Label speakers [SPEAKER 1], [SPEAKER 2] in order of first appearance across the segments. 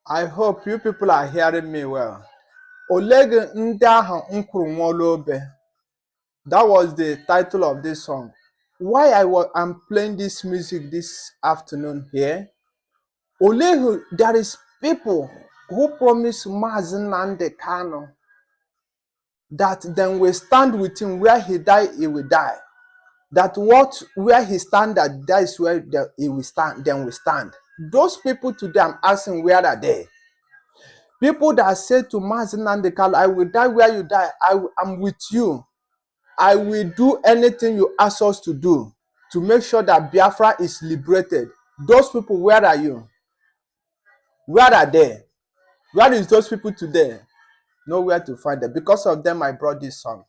[SPEAKER 1] I hope you people are hearing me well. Oleg Ndaha Nkurumolobe. That was the title of this song. Why I'm playing this music this afternoon here? Oleg, there is people who promise Mazi Nnamdi Kanu that then we stand with him where he die, he will die. That where he stand, that is where he will stand, then we stand. Those people today, I'm asking, where are they? People that say to Mazi Nnamdi Kanu, I will die where you die. I'm with you. I will do anything you ask us to do to make sure that Biafra is liberated. Those people, where are you? Where are they? Where is those people today? Nowhere to find them. Because of them, I brought this song.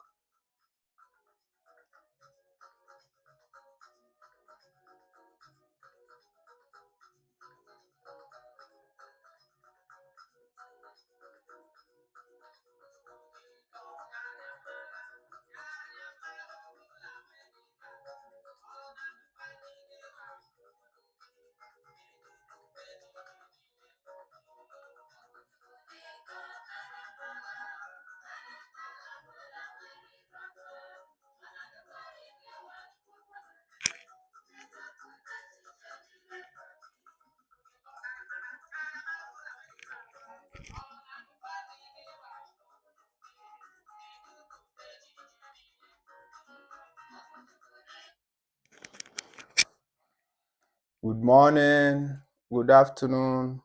[SPEAKER 1] Good morning, good afternoon,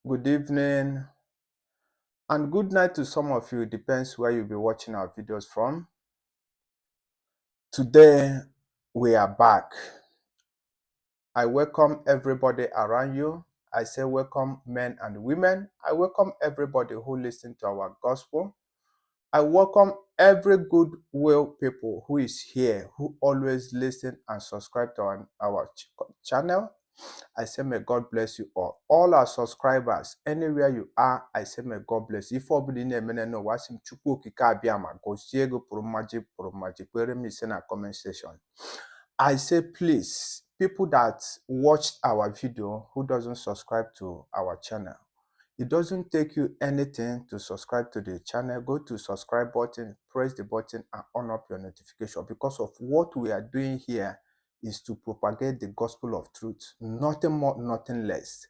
[SPEAKER 1] good evening, and good night to some of you. It depends where you'll be watching our videos from. Today, we are back. I welcome everybody around you. I say welcome men and women. I welcome everybody who listens to our gospel. I welcome every goodwill people who is here, who always listen and subscribe to our channel. I say may God bless you all. All our subscribers, anywhere you are, I say may God bless you. If obidi na-emene no wasim chukwu okike abịama gozie ego pụrụ mmaji kwere m ise na comment section. I say please, people that watched our video who doesn't subscribe to our channel, it doesn't take you anything to subscribe to the channel. Go to subscribe button, press the button and on up your notification, because of what we are doing here is to propagate the gospel of truth, nothing more, nothing less.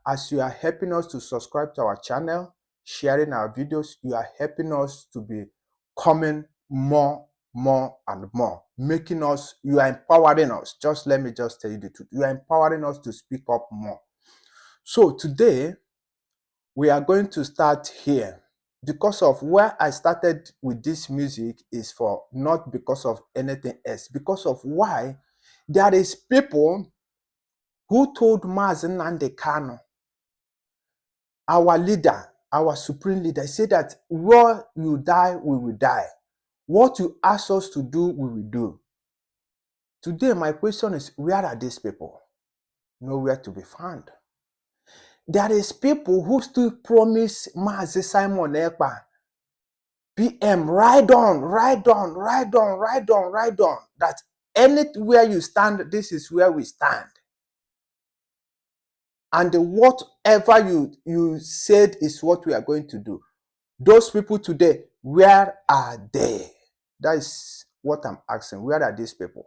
[SPEAKER 1] As you are helping us to subscribe to our channel, sharing our videos, you are helping us to be coming more and more, making us, you are empowering us. Let me tell you the truth. You are empowering us to speak up more. So today, we are going to start here. Because of where I started with this music is for not because of anything else, because of why there is people who told Mazi Nnamdi Kanu, our leader, our supreme leader, said that where you die, we will die. What you ask us to do, we will do. Today, my question is, where are these people? Nowhere to be found. There is people who still promise Mazi Simon Ekpa, PM, ride on, that anywhere you stand, this is where we stand. And whatever you said is what we are going to do. Those people today, where are they? That is what I'm asking. Where are these people?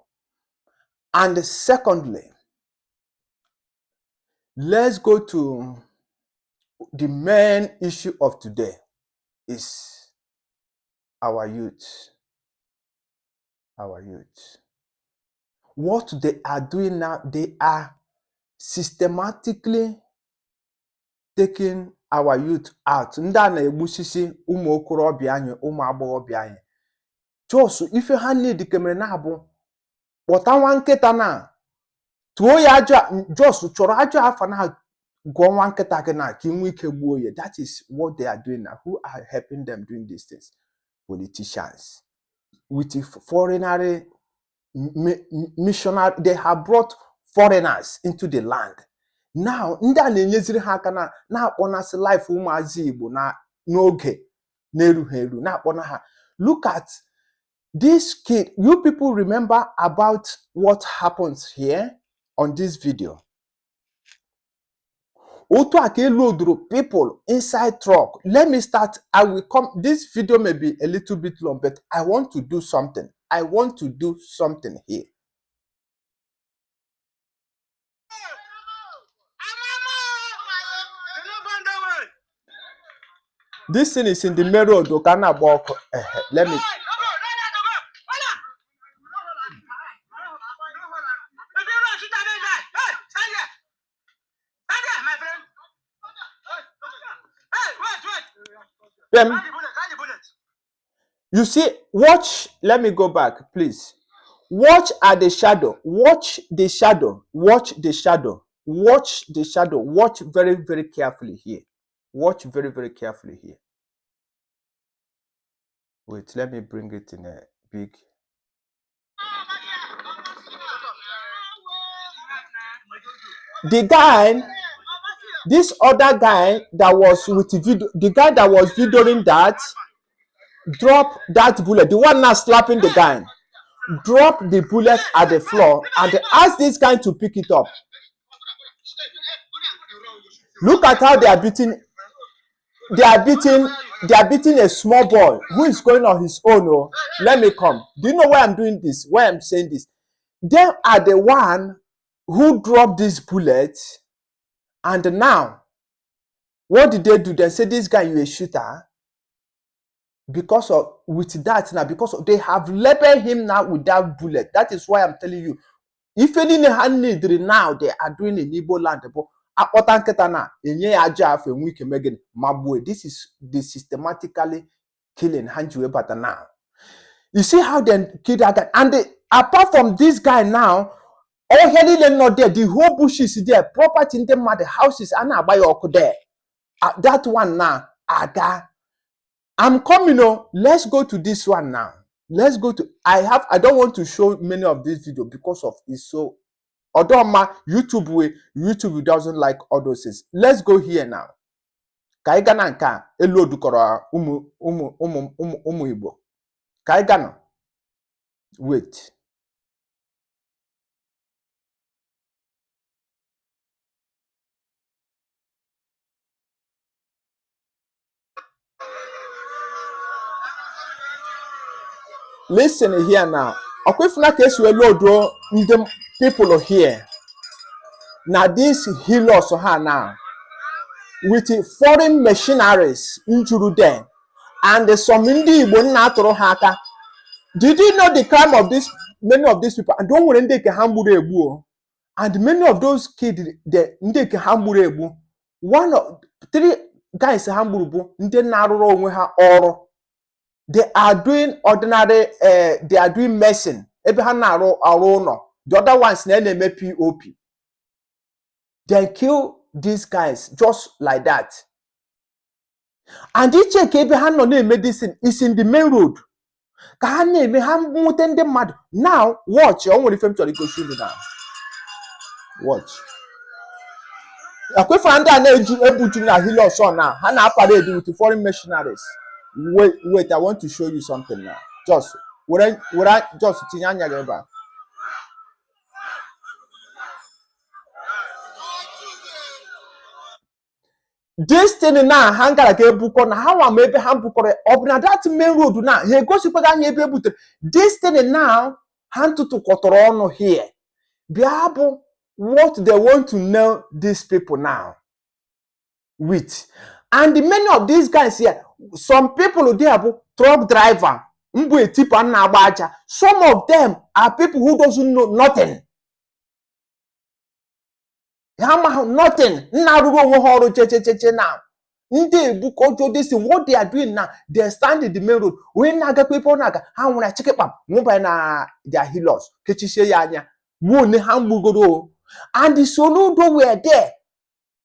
[SPEAKER 1] And secondly, let's go to the main issue of today is our youth. Our youth. What they are doing now, they are systematically taking our youth out. Ndị na-egbusisi ụmụ okorobịa anyị, ụmụ agbọghọbịa anyị. Jos ife ha need kemere na abụ kpọta nwa nkịta na tuo ya aja, Jos chọrọ aja afa na gụọ nwa nkịta gị na ka inwe ike gbuo ya. That is what they are doing now. Who are helping them doing these things? Politicians. With foreigner missionary, they have brought foreigners into the land. Now, ndị a na-enyeziri ha aka na-akpọnasị life ụmụazị Igbo na n'oge na-erughị eru na-akpọna ha. Look at this kid. You people remember about what happens here on this video. Auto ake load people inside truck. Let me start. I will come. This video may be a little bit long, but I want to do something. I want to do something here. This thing is in the main road. Let me. You see, watch. Let me go back, please. Watch at the shadow. Watch the shadow. Watch the shadow. Watch the shadow. Watch very, very carefully here. Watch very, very carefully here. Wait, let me bring it in a big. The guy, this other guy that was with the video, the guy that was videoing that, drop that bullet. The one now slapping the guy, drop the bullet at the floor and ask this guy to pick it up. Look at how they are beating. They are beating a small boy who is going on his own. Oh, let me come. Do you know why I'm doing this? Why I'm saying this? They are the one who dropped this bullet, and now what did they do? They say this guy, you a shooter. Because of with that now, because of, they have labeled him now with that bullet. That is why I'm telling you. If any need now, they are doing in Igbo land. This is the systematically killing Hanjue Bata now. You see how they kill that guy, and apart from this guy now, all hell not there. The whole bush is there. Property in them, the houses are now by there. That one now, aga. I'm coming. Oh, let's go to this one now. Let's go to. I don't want to show many of these videos because of it's so. Although my YouTube doesn't like all those things. Let's go here now. Kaigana nka elo dukora umu Igbo. Kaigana. Wait. Listen here now. Okwifuna case we load the people here. Now this healers her now with foreign machineries into them, and some Indi Igbo na atoro haka. Did you know the crime of this? Many of these people, and don't worry, they can hamburger, and many of those kids, they can hamburger. One of 3 guys hamburger, they narrow we have all. They are doing ordinary. They are doing medicine. Abraham narrow no. The other ones name POP. They kill these guys just like that. And this check Abraham no name medicine is in the main road. Now watch. I want to go show you now. Watch. I find that now. Hana parade with the foreign missionaries. Wait, I want to show you something now. Just just this thing now, hang like a book on how I maybe hamburger up now that main road now. He goes to this thing now, hand to Cotorono here. Be able what they want to know these people now with. And many of these guys here, some people they have truck driver, some of them are people who doesn't know nothing. Nothing. Now. This what they are doing now. They stand in the main road. When naga people naga, how when I check it up, na their healers. And the Soludo were there.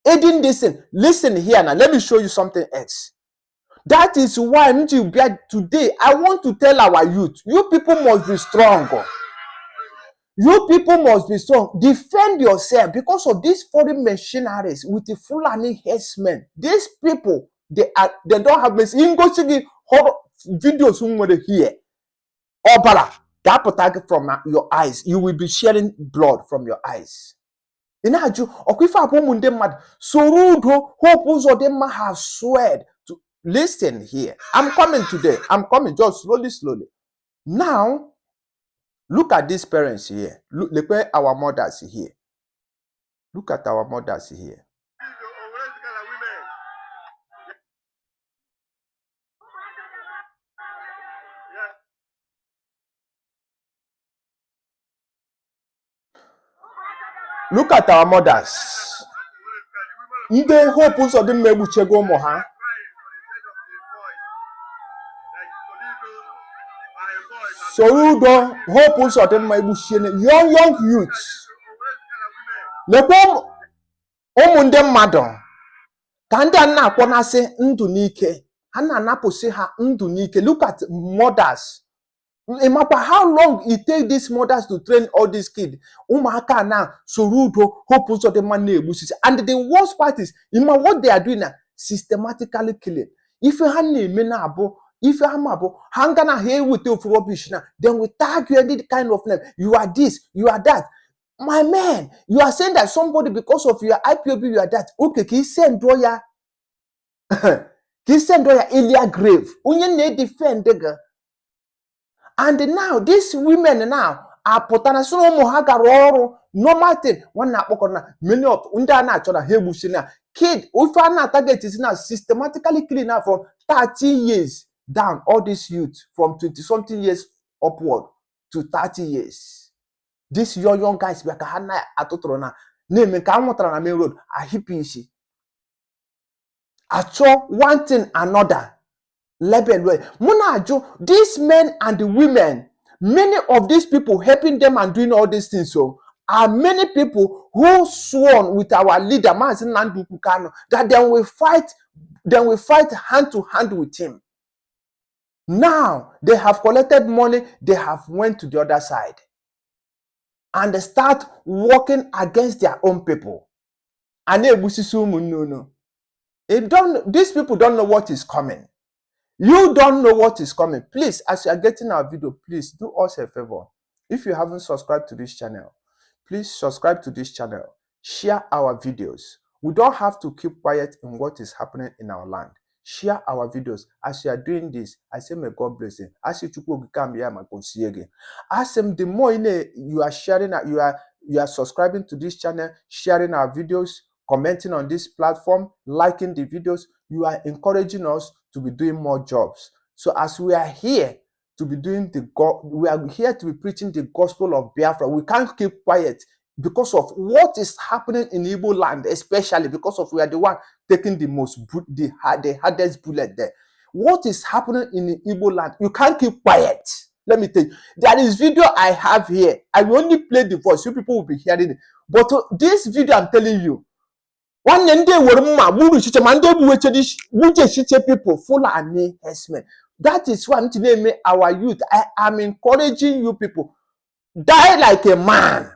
[SPEAKER 1] Aiding this thing. Listen here now. Let me show you something else. That is why today I want to tell our youth, you people must be strong. You people must be strong. Defend yourself because of these foreign machineries with the Fulani herdsmen. These people, they don't have mercy. You go see the videos here. Obala, that protect from your eyes. You will be sharing blood from your eyes. Inaju okwifa apomunde mad sorudo hope uzodema have sweared to listen here. I'm coming today. I'm coming just slowly. Now look at these parents here. Look at our mothers here. Look at our mothers here. Look at our mothers. They hope also the mebuchego moha. Sorudo hope also the mebuchene young youths. Lepom omunde madon. Kanda na kwona se ndu nike. Hana napose ha ndu nike. Look at mothers. Imagine how long it take these mothers to train all these kids. Umaka now sorudo hope so the man and the worst part is what they are doing now systematically killing. If you have menabo, if you have mabo, hangana here with you for rubbish now, then we tag you any kind of name. You are this, you are that. My man, you are saying that somebody because of your IPOB you are that. Okay, can you send doya? Can you send doya Elia grave? Unye ne defend the. And now these women now are potana so mohagaro normal thing. One na pokona many of unda na chona hebushina kid ufa na target is now systematically killing now from 30 years down all these youth from 20 something years upward to 30 years. These young guys be kahana atotrona name ka amotara na main road a hippie acho one thing another. These men and the women, many of these people helping them and doing all these things, so are many people who sworn with our leader, Mazi Kanu, that they will fight hand to hand with him. Now they have collected money, they have went to the other side, and they start working against their own people. And these people don't know what is coming. You don't know what is coming. Please, as you are getting our video, please do us a favor. If you haven't subscribed to this channel, please subscribe to this channel. Share our videos. We don't have to keep quiet in what is happening in our land. Share our videos. As you are doing this, I say may God bless you. As you the more you are sharing, you are subscribing to this channel, sharing our videos, commenting on this platform, liking the videos, you are encouraging us to be doing more jobs. So as we are here to be doing we are here to be preaching the gospel of Biafra. We can't keep quiet because of what is happening in Igbo land, especially because of we are the one taking the hardest bullet there. What is happening in Igbo land? You can't keep quiet. Let me tell you, there is video I have here. I will only play the voice. You people will be hearing it. But this video, I'm telling you, one day people full and that is why I'm telling me our youth. I am encouraging you people. Die like a man.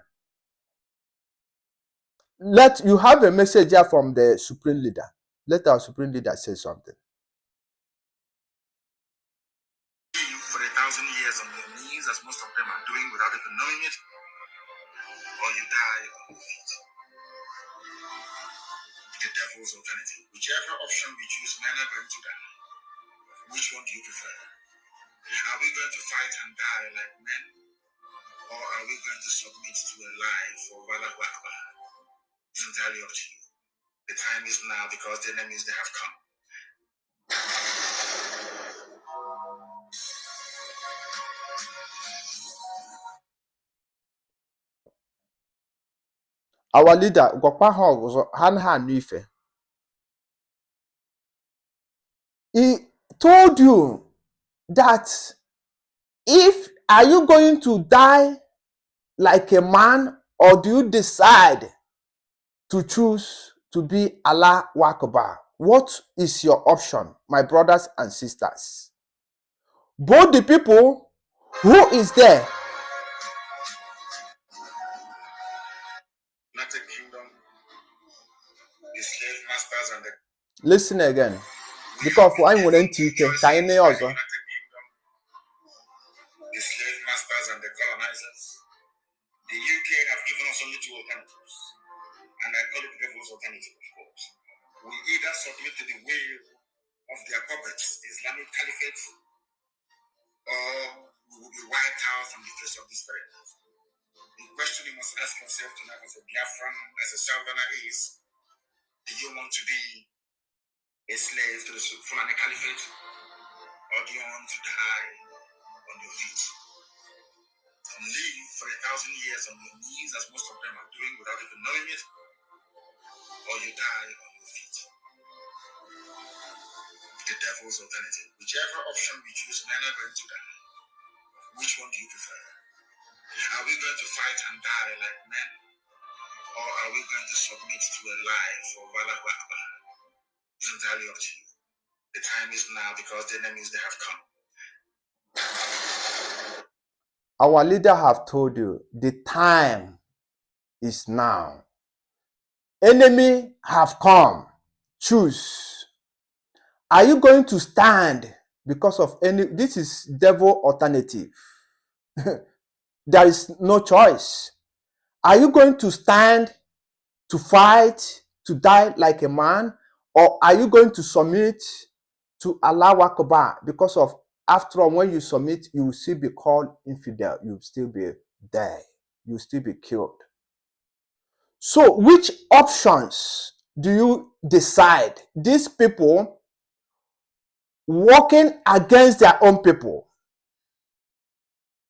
[SPEAKER 1] Let you have a message here from the supreme leader. Let our supreme leader say something.
[SPEAKER 2] For 1,000 years on your knees, as most of them are doing without even knowing it, or you die on your feet. The devil's alternative. Whichever option we choose, men are going to die. Which one do you prefer? Are we going to fight and die like men? Or are we going to submit to a lie for Valak Wakba? It's entirely up to you. The time is now because the enemies they have come.
[SPEAKER 1] Our leader, Gokpa Hog, Han Nife. He told you that are you going to die like a man, or do you decide to choose to be Allah Akbar? What is your option, my brothers and sisters? Both the people who is there.
[SPEAKER 2] Not a kingdom, the slave masters and the
[SPEAKER 1] Listen again. Because I'm going to tell you also.
[SPEAKER 2] The slave masters and the colonizers. The UK have given us only two alternatives. and I call it the devil's alternative, of course. We either submit to the will of their puppets, the Islamic Caliphate, or we will be wiped out from the face of this very earth. The question you must ask yourself tonight as a Biafran, as a Southerner is, do you want to be a slave to the Fulani Caliphate, or do you want to die on your feet? Live for 1,000 years on your knees, as most of them are doing without even knowing it, or you die on your feet. The devil's alternative. Whichever option we choose, men are going to die. Which one do you prefer? Are we going to fight and die like men, or are we going to submit to a life of Allahu Akbar? It's entirely up to you. The time is now because the enemies, they have come.
[SPEAKER 1] Our leader have told you the time is now. Enemy have come. Choose. Are you going to stand because of any? This is devil alternative. There is no choice. Are you going to stand to fight, to die like a man, or are you going to submit to Allahu Akbar? Because of, after all, when you submit, you will still be called infidel. You will still be dead. You will still be killed. So which options do you decide? These people working against their own people,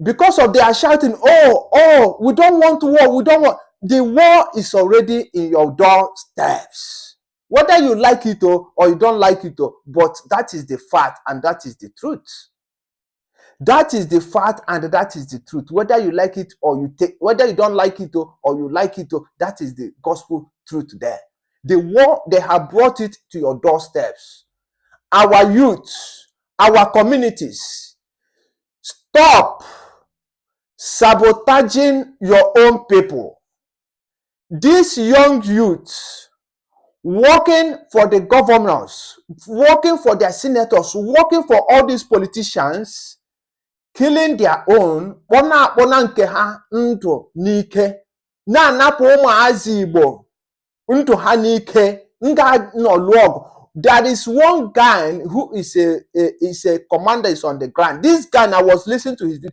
[SPEAKER 1] because of they are shouting, oh, we don't want war, we don't want. The war is already in your doorsteps. Whether you like it or you don't like it, but that is the fact and that is the truth. That is the fact and that is the truth. Whether you like it or you take, whether you don't like it or you like it, that is the gospel truth there. The war, they have brought it to your doorsteps. Our youth, our communities, stop sabotaging your own people. These young youths working for the governors, working for their senators, working for all these politicians, killing their own, nke ha ndụ n'ike, na-anapụ ụmụazị Igbo ndụ ha n'ike, nga nọ lụọ ọgụ. There is one guy who is a commander, is on the ground. This guy, I was listening to his video.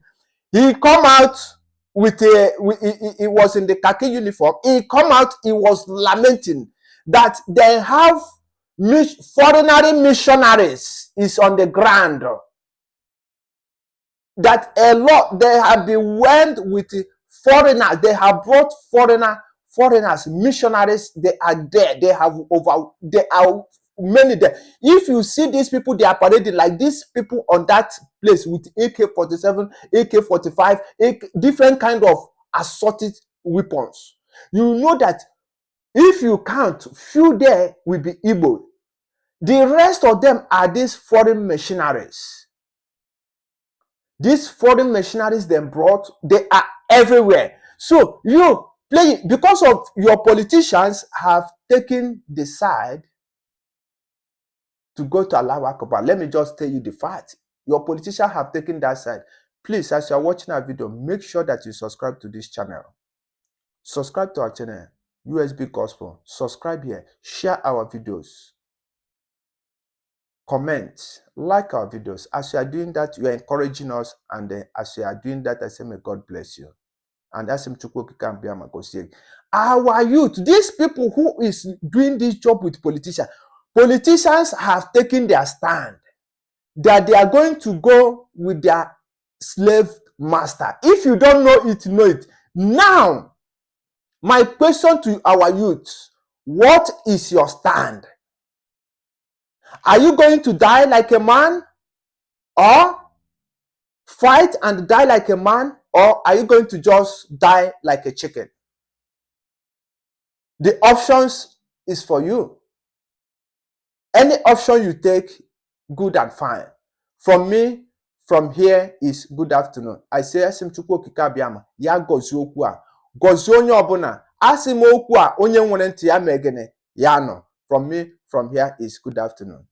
[SPEAKER 1] He come out with he was in the khaki uniform. He come out, he was lamenting that they have foreign missionaries is on the ground. That a lot, they have been went with foreigners. They have brought foreigners, missionaries. They are there. They are many there. If you see these people, they are parading like these people on that place with AK-47, AK-45, different kind of assorted weapons. You know that if you count, few there will be Igbo. The rest of them are these foreign missionaries. These foreign missionaries they brought, they are everywhere. So you play, because of your politicians have taken the side to go to Allahu Akbar. Let me just tell you the fact. Your politicians have taken that side. Please, as you are watching our video, make sure that you subscribe to this channel. Subscribe to our channel, USB Gospel. Subscribe here. Share our videos. Comment, like our videos. As you are doing that, you are encouraging us, and as you are doing that, I say, may God bless you. And that's our youth, these people who is doing this job with politicians have taken their stand that they are going to go with their slave master. If you don't know it, know it. Now, my question to our youth, what is your stand? Are you going to die like a man, or fight and die like a man, or are you going to just die like a chicken? The options is for you. Any option you take, good and fine. From me, from here is good afternoon. I say asim chukwu okike abịama ya gozie okwu a, gozie onye ọbụla. Asim okwu a onye nwere ntị ya megene ya nọ. From me, from here is good afternoon.